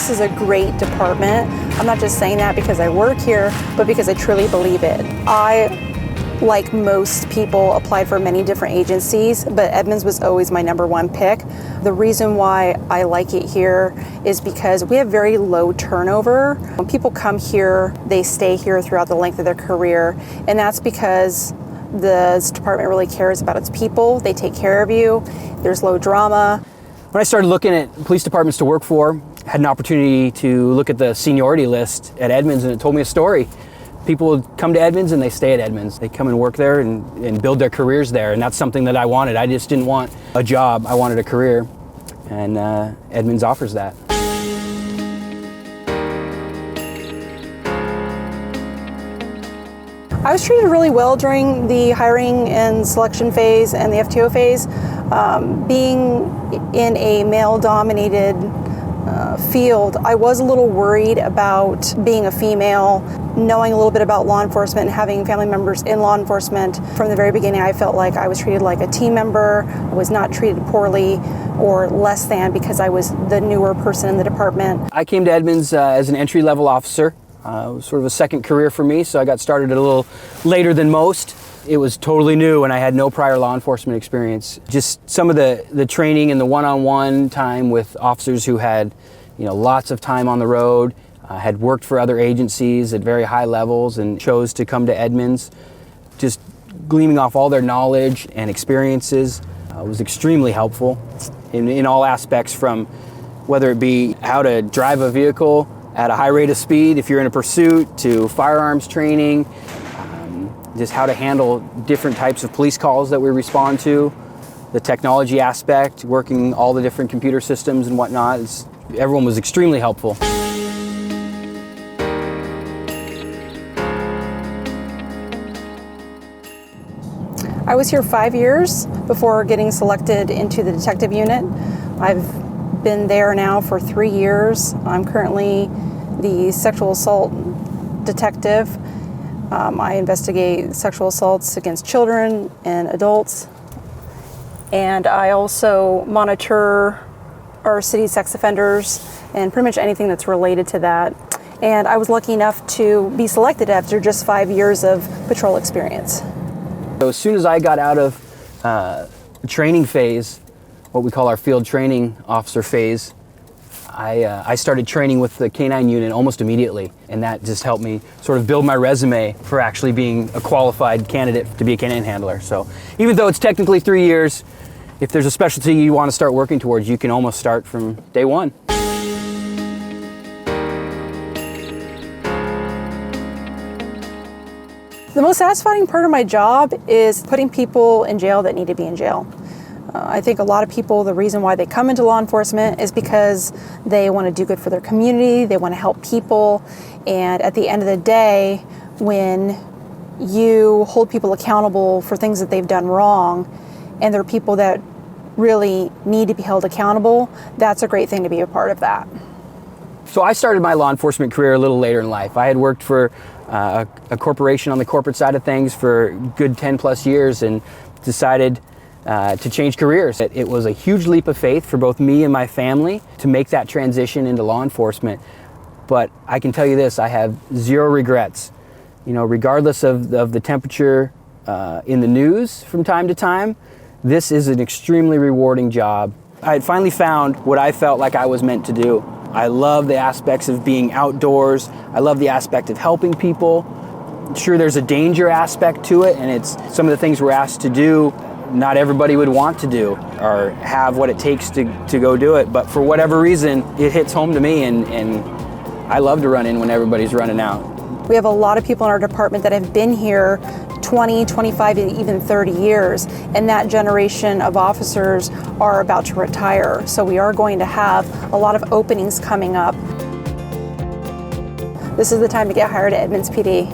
this is a great department. I'm not just saying that because I work here, but because I truly believe it. I, like most people, applied for many different agencies, but Edmonds was always my #1 pick. The reason why I like it here is because we have very low turnover. When people come here, they stay here throughout the length of their career, and that's because this department really cares about its people. They take care of you. There's low drama. When I started looking at police departments to work for, I had an opportunity to look at the seniority list at Edmonds, and it told me a story. People would come to Edmonds and they stay at Edmonds. They come and work there and build their careers there, and that's something that I wanted. I just didn't want a job, I wanted a career, and Edmonds offers that. I was treated really well during the hiring and selection phase and the FTO phase. Being in a male-dominated field, I was a little worried about being a female, knowing a little bit about law enforcement and having family members in law enforcement. From the very beginning, I felt like I was treated like a team member. I was not treated poorly or less than because I was the newer person in the department. I came to Edmonds as an entry-level officer. It was sort of a second career for me, so I got started a little later than most. It was totally new and I had no prior law enforcement experience. Just some of the training and the one-on-one time with officers who had lots of time on the road, had worked for other agencies at very high levels and chose to come to Edmonds. Just gleaming off all their knowledge and experiences was extremely helpful in all aspects, from whether it be how to drive a vehicle at a high rate of speed if you're in a pursuit, to firearms training, just how to handle different types of police calls that we respond to, the technology aspect, working all the different computer systems and whatnot. Everyone was extremely helpful. I was here 5 years before getting selected into the detective unit. I've been there now for 3 years. I'm currently the sexual assault detective. I investigate sexual assaults against children and adults. And I also monitor our city's sex offenders and pretty much anything that's related to that. And I was lucky enough to be selected after just 5 years of patrol experience. So as soon as I got out of training phase, what we call our field training officer phase, I started training with the K-9 unit almost immediately, and that just helped me sort of build my resume for actually being a qualified candidate to be a K-9 handler. So even though it's technically 3 years, if there's a specialty you want to start working towards, you can almost start from day one. The most satisfying part of my job is putting people in jail that need to be in jail. I think a lot of people, the reason why they come into law enforcement is because they want to do good for their community, they want to help people, and at the end of the day, when you hold people accountable for things that they've done wrong, and there are people that really need to be held accountable, that's a great thing to be a part of that. So I started my law enforcement career a little later in life. I had worked for a corporation on the corporate side of things for a good 10 plus years and decided to change careers. It was a huge leap of faith for both me and my family to make that transition into law enforcement. But I can tell you this, I have zero regrets. Regardless of the temperature in the news from time to time, this is an extremely rewarding job. I had finally found what I felt like I was meant to do. I love the aspects of being outdoors. I love the aspect of helping people. Sure, there's a danger aspect to it, and it's some of the things we're asked to do not everybody would want to do or have what it takes to go do it. But for whatever reason, it hits home to me, and I love to run in when everybody's running out. We have a lot of people in our department that have been here 20, 25, and even 30 years, and that generation of officers are about to retire. So we are going to have a lot of openings coming up. This is the time to get hired at Edmonds PD.